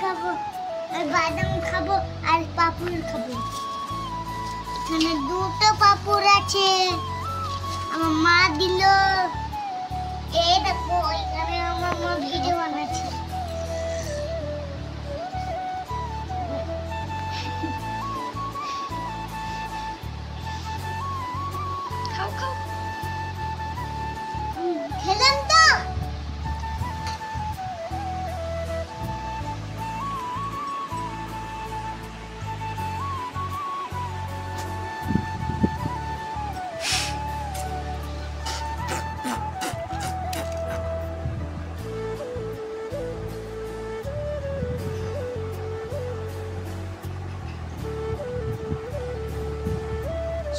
খাবো আর বাদাম খাবো আর পাপড় খাবো। এখানে দুটো পাপড় আছে, আমার মা দিল। এই দেখো এখানে আমার মা ভিডিও বানাচ্ছে। খাও খাও। খেলাম তো।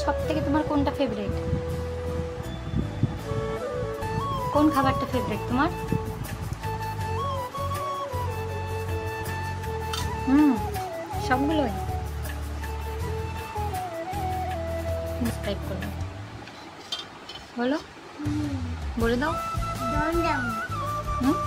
সবথেকে তোমার কোনটা ফেভারিট? কোন খাবারটা ফেভারিট তোমার? সবগুলোই সাবস্ক্রাইব করো, বলো, বলে দাও। দাও। হুম